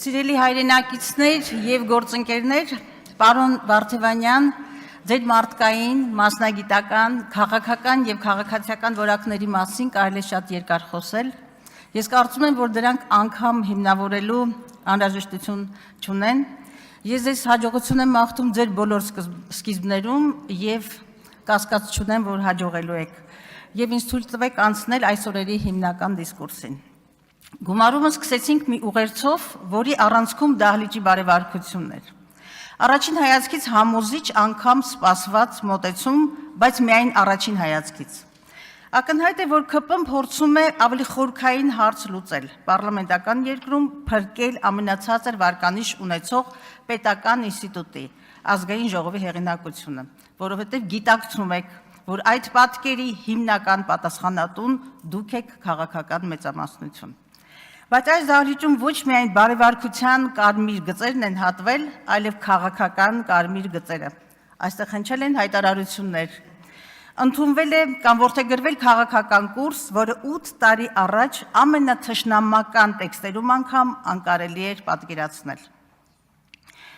Սիրելի հայրենակիցներ եւ գործընկերներ, պարոն Վարդևանյան, ձեր մարդկային, մասնագիտական, քաղաքական եւ քաղաքացիական որակների մասին կարելի է շատ երկար խոսել։ Ես կարծում եմ, որ դրանք անգամ հիմնավորելու անհրաժեշտություն չունեն։ Ես ձեզ հաջողություն եմ մաղթում ձեր բոլոր սկիզբներում եւ կասկած չունեմ, որ հաջողելու եք։ Եվ ինձ թույլ տվեք անցնել այս օրերի հիմնական դիսկուրսին։ Գումարումը սկսեցինք մի ուղերձով, որի առանցքում դահլիճի բարեվարկությունն էր։ Առաջին հայացքից համոզիչ անգամ սպասված մոտեցում, բայց միայն առաջին հայացքից։ Ակնհայտ է, որ ԿՊ-ն փորձում է ավելի խորքային հարց լուծել, պարլամենտական երկրում փրկել ամենացածր վարկանիշ ունեցող պետական ինստիտուտի, ազգային ժողովի հեղինակությունը, որովհետև գիտակցում եք, որ այդ պատկերի հիմնական պատասխանատուն դուք եք քաղաքական մեծամասնություն։ Բայց այս դահլիճում ոչ միայն բարեվարկության կարմիր գծերն են հատվել, այլև քաղաքական կարմիր գծերը։ Այստեղ հնչել են հայտարարություններ։ Ընդունվել է կամ որդեգրվել քաղաքական կուրս, որը 8 տարի առաջ ամենաթշնամական տեքստերում անգամ անկարելի էր պատկերացնել։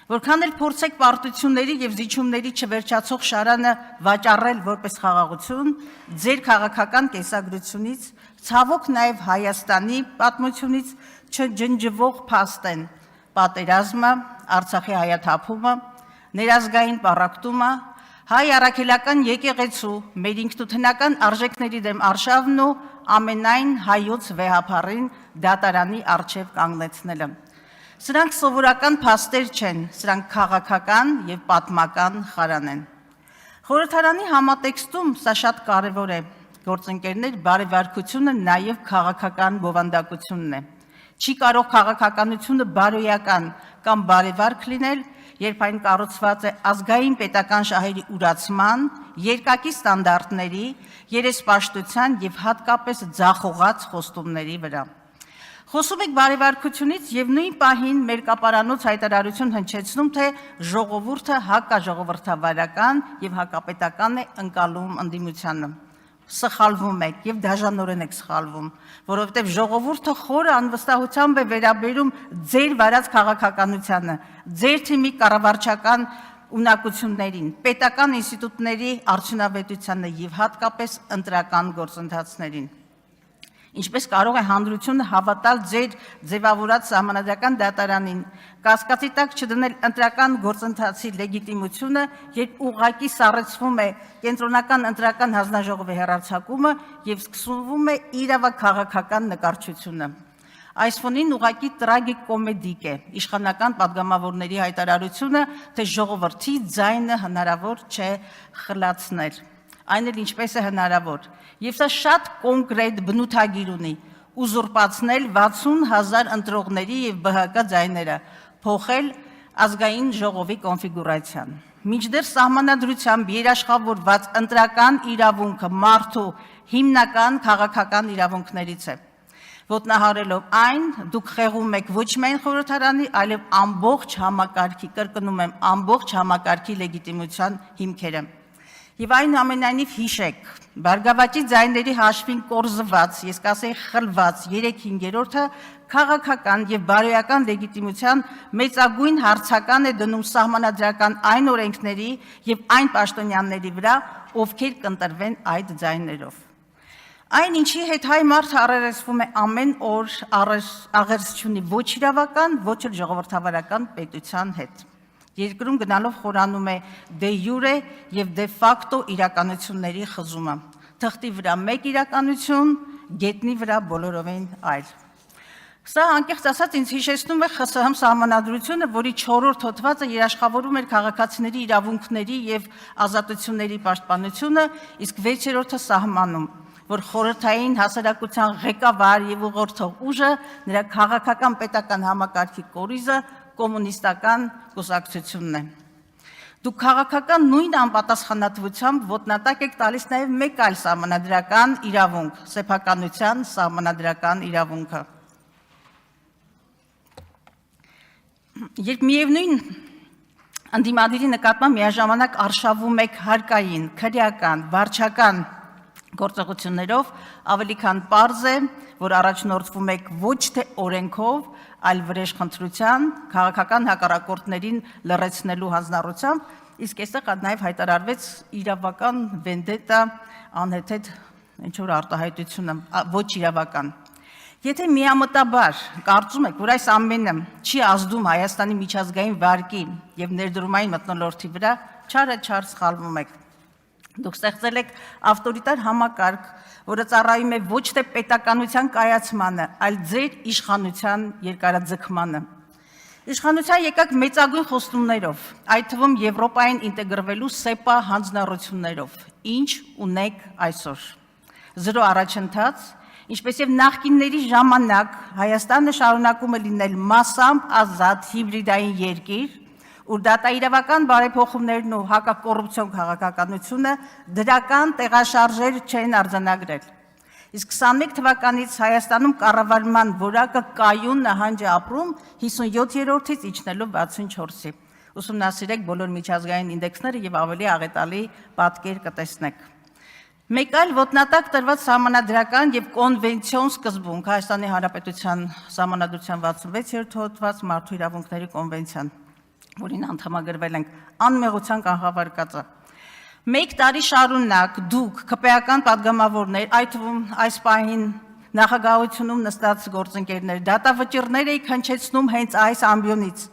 Որքան էլ փորձեք պարտությունների եւ զիջումների չվերջացող շարանը վաճառել որպես խաղաղություն, ձեր քաղաքական կեսագրությունից, ցավոք նաեւ Հայաստանի պատմությունից չջնջվող փաստ են պատերազմը, Արցախի հայաթափումը, ներազգային պառակտումը, հայ առաքելական եկեղեցու, մեր ինքնութենական արժեքների դեմ արշավն ու ամենայն հայոց վեհափառին դատարանի առջև կանգնեցնելը։ Սրանք սովորական փաստեր չեն, սրանք քաղաքական եւ պատմական խարան են։ Խորհրդարանի համատեքստում սա շատ կարեւոր է, գործընկերներ, բարեվարկությունը նաեւ քաղաքական բովանդակությունն է։ Չի կարող քաղաքականությունը բարոյական կամ բարեվարք լինել, երբ այն կառուցված է ազգային պետական շահերի ուրացման, երկակի ստանդարտների, երեսպաշտության եւ հատկապես ձախողած խոստումների վրա։ Խոսում եք բարեվարկությունից եւ նույն պահին մեր կապարանոց հայտարարություն հնչեցնում, թե ժողովուրդը հակաժողովրդավարական եւ հակապետական է ընկալում ընդդիմությանը։ Սխալվում եք եւ դաժանորեն եք սխալվում, որովհետեւ ժողովուրդը խորը անվստահությամբ է վերաբերում ձեր վարած քաղաքականությանը, ձեր թիմի կառավարչական ունակություններին, պետական ինստիտուտների արդյունավետությանը եւ հատկապես ընտրական գործընթացներին։ Ինչպես կարող է հանրությունը հավատալ ձեր ձևավորած սահմանադրական դատարանին, կասկածի տակ չդնել ընտրական գործընթացի լեգիտիմությունը, երբ ուղղակի սառեցվում է կենտրոնական ընտրական հանձնաժողովի հեռարձակումը եւ սկսվում է իրավաքաղաքական նկարչությունը։ Այս ֆոնին ուղղակի տրագիկոմեդիկ է իշխանական падգամավորների հայտարարությունը, թե ժողովրդի ձայնը հնարավոր չէ խլացնել։ Այն էլ ինչպես է հնարավոր։ Եվ սա շատ կոնկրետ բնութագիր ունի, ուզուրպացնել 60,000 ընտրողների եւ ԲՀԿ ձայները, փոխել ազգային ժողովի կոնֆիգուրացիան։ Մինչդեռ սահմանադրությամբ երաշխավորված ընտրական իրավունքը մարդու հիմնական քաղաքական իրավունքներից է։ Ոտնահարելով այն, դուք խեղում եք ոչ միայն խորհրդարանի, այլև ամբողջ համակարգի, կրկնում եմ, ամբողջ համակարգի լեգիտիմության հիմքերը։ Եվ այնուամենայնիվ հիշեք, Բարգավաճի ձայների հաշվին կորզված, ես կասեի խլված 3/5-ը քաղաքական եւ բարոյական լեգիտիմության մեծագույն հարցական է դնում սահմանադրական այն օրենքների եւ այն պաշտոնյաների վրա, ովքեր կընտրվեն այդ ձայներով։ Այն ինչի հետ հայ մարդը առերեսվում է ամեն օր աղերս չունի ոչ իրավական, ոչ էլ ժողովրդավարական պետության հետ։ Երկրում գնալով խորանում է դե յուրե եւ դե ֆակտո իրականությունների խզումը։ Թղթի վրա մեկ իրականություն, գետնի վրա բոլորովին այլ։ Սա անկեղծ ասած ինձ հիշեցնում է ԽՍՀՄ սահմանադրությունը, որի 4-րդ հոդվածը երաշխավորում էր քաղաքացիների իրավունքների եւ ազատությունների պաշտպանությունը, իսկ 6-րդը սահմանում, որ խորհրդային հասարակության ղեկավար եւ ուղղորդող ուժը նրա քաղաքական պետական համակարգի կորիզը կոմունիստական կուսակցությունն է։ Դուք քաղաքական նույն անպատասխանատվությամբ ոտնատակ եք տալիս նաև մեկ այլ սահմանադրական իրավունք, սեփականության սահմանադրական իրավունքը։ Երբ միևնույն ընդդիմադիրի նկատմամբ միաժամանակ արշավում եք հարկային, քրեական, վարչական գործողություններով, ավելի քան պարզ է, որ առաջնորդվում եք ոչ թե օրենքով, այլ վրեժխնդրության, քաղաքական հակառակորդներին լռեցնելու հանձնառությամբ, իսկ այստեղ նաև հայտարարվեց իրավական վենդետա անհեթեթ ինչ-որ արտահայտությունը, ոչ իրավական։ Եթե միամտաբար կարծում եք, որ այս ամենը չի ազդում Հայաստանի միջազգային վարկի եւ ներդրումային մթնոլորտի վրա, չար սխալվում եք։ Դուք ստեղծել եք ավտորիտար համակարգ, որը ծառայում է ոչ թե պետականության կայացմանը, այլ ձեր իշխանության երկարաձգմանը։ Իշխանության եկաք մեծագույն խոստումներով, այդ թվում Եվրոպային ինտեգրվելու ՍԵՊԱ հանձնառություններով, ինչ ունեք այսօր։ Զրո առաջընթաց, ինչպես եւ նախկինների ժամանակ Հայաստանը շարունակում է լինել մասամբ ազատ հիբրիդային երկիր, ուր դատաիրավական բարեփոխումներն ու հակակոռուպցիոն քաղաքականությունը դրական տեղաշարժեր չեն արձանագրել։ Իսկ 21 թվականից Հայաստանում կառավարման որակը կայուն նահանջ է ապրում 57-ից իջնելով 64-ի։ Ուսումնասիրեք բոլոր միջազգային ինդեքսները եւ ավելի աղետալի պատկեր կտեսնեք։ Մեկ այլ ոտնատակ տրված սահմանադրական եւ կոնվենցիոն սկզբունք Հայաստանի Հանրապետության Սահմանադրության 66-րդ հոդված մարդու իրավունքների կոնվենցիան, որին անդամագրվել ենք, անմեղության կանխավարկածը։ Մեկ տարի շարունակ դուք ԿՊ-ական падգամավորներ, այդ թվում այս պահին նախագահությունում նստած գործընկերներ, դատավճիռներ եք հնչեցնում հենց այս ամբիոնից։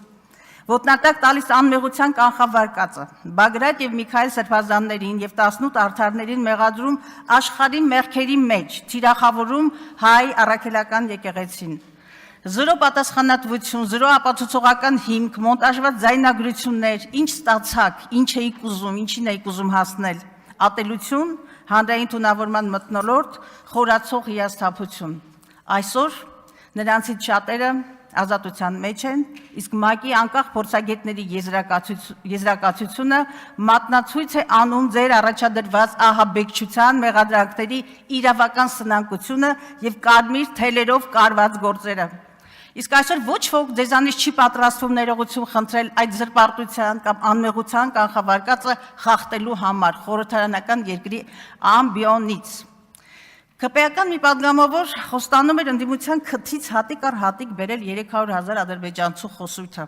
Ոտնատակ տալիս անմեղության կանխավարկածը, Բագրատ եւ Միքայել Սրբազաններին եւ 18 արդարներին մեղադրում աշխարհի մեղքերի մեջ, թիրախավորում հայ առաքելական եկեղեցին։ Զրո պատասխանատվություն, զրո ապացուցողական հիմք, մոնտաժված ձայնագրություններ, ինչ ստացաք, ինչ էիք ուզում, ինչին էիք ուզում հասնել, ատելություն, հանրային թունավորման մթնոլորտ, խորացող հիասթափություն։ Այսօր նրանցից շատերը ազատության մեջ են, իսկ ՄԱԿ-ի անկախ փորձագետների եզրակացությունը մատնացույց է անում ձեր առաջադրված ահաբեկչության մեղադրանքների իրավական սնանկությունը եւ կարմիր թելերով կարված գործերը։ Իսկ այսօր ոչ ոք ձեզանից չի պատրաստվում ներողություն խնդրել այդ զրպարտության կամ անմեղության կանխավարկածը խախտելու համար խորհրդարանական երկրի ամբիոնից։ ԿՊ-ական մի падգամավոր խոստանում էր ընդդիմության քթից հատիկ առ հատիկ բերել 300,000 ադրբեջանցու խոսույթը։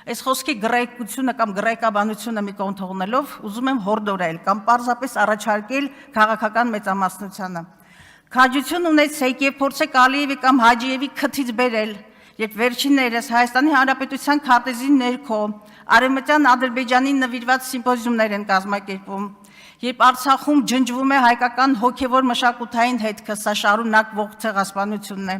Այս խոսքի գրայկությունը կամ գրայկաբանությունը մի կողմ թողնելով ուզում եմ հորդորել կամ պարզապես առաջարկել քաղաքական մեծամասնությանը։ Քաջություն ունեցեք եւ փորձեք Ալիևի կամ Հաջիևի քթից բերել, երբ վերջիններս Հայաստանի Հանրապետության քարտեզի ներքո Արևմտյան Ադրբեջանին նվիրված սիմպոզիումներ են կազմակերպում, երբ Արցախում ջնջվում է հայկական հոգևոր մշակութային հետքը, սա շարունակվող ցեղասպանությունն է,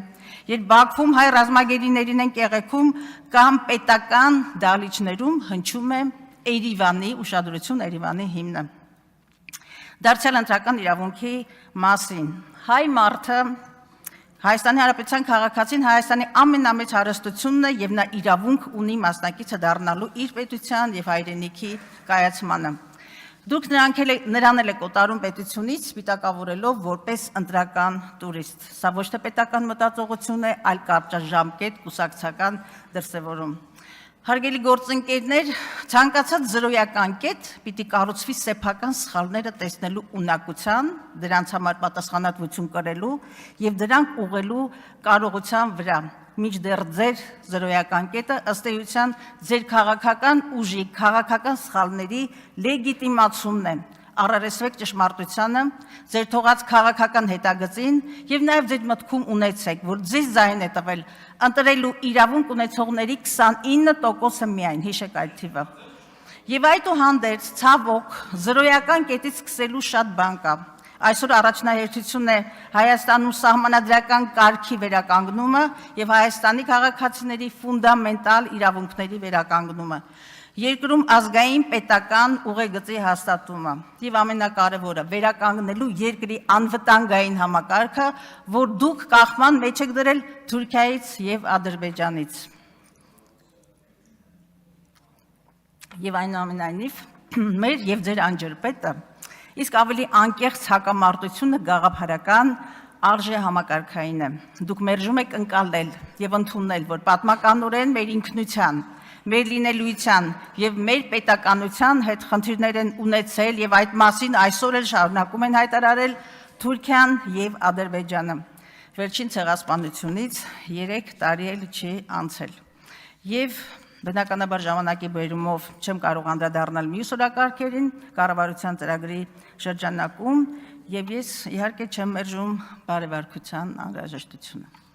երբ Բաքվում հայ ռազմագերիներին են կեղեքում կամ պետական դահլիճներում հնչում է Երևանի ուշադրություն Երևանի հիմնը։ Դարձյալ ընտրական իրավունքի մասին հայ մարդը Հայաստանի Հանրապետության քաղաքացին Հայաստանի ամենամեծ հարստությունն է եւ նա իրավունք ունի մասնակիցը դառնալու իր պետության եւ հայրենիքի կայացմանը։ Դուք նրան էլ եք օտարում պետությունից, սպիտակավորելով որպես ընտրական տուրիստ։ Սա ոչ թե պետական մտածողություն է, այլ կարճաժամկետ կուսակցական դրսևորում։ Հարգելի գործընկերներ, ցանկացած զրոյական կետ պիտի կառուցվի սեփական սխալները տեսնելու ունակության, դրանց համար պատասխանատվություն կրելու եւ դրանք ուղղելու կարողության վրա։ Մինչդեռ ձեր զրոյական կետը ըստ էության ձեր քաղաքական ուժի, քաղաքական սխալների լեգիտիմացումն է։ Առերեսվեք ճշմարտությանը, ձեր թողած քաղաքական հետագծին եւ նաեւ ձեր մտքում ունեցեք, որ ձեզ ձայն է տվել ընտրելու իրավունք ունեցողների 29%-ը միայն, հիշեք այդ թիվը։ Եվ այդուհանդերձ ցավոք զրոյական կետից սկսելու շատ բան կա։ Այսօր առաջնահերթություն է Հայաստանում սահմանադրական կարգի վերականգնումը եւ Հայաստանի քաղաքացիների ֆունդամենտալ իրավունքների վերականգնումը։ Երկրում ազգային պետական ուղեգծի հաստատումը եւ ամենակարևորը վերականգնելու երկրի անվտանգային համակարգը, որ դուք կախման մեջ եք դրել Թուրքիայից եւ Ադրբեջանից։ Եվ այնուամենայնիվ մեր եւ ձեր անջրպետը իսկ ավելի անկեղծ հակամարտությունը գաղափարական արժե համակարգային է։ Դուք մերժում եք ընկալել եւ ընդունել, որ պատմականորեն մեր ինքնության, մեր լինելույթյան եւ մեր պետականության հետ խնդիրներ են ունեցել եւ այդ մասին այսօր էլ շարունակում են հայտարարել Թուրքիան եւ Ադրբեջանը։ վերջին ցեղասպանությունից 3 տարի էլ չի անցել։ Եվ բնականաբար ժամանակի բերումով չեմ կարող անդրադառնալ մյուս օրակարգերին կառավարության ծրագրի շրջանակում, եւ ես իհարկե չեմ մերժում բարեվարկության անհրաժեշտությունը։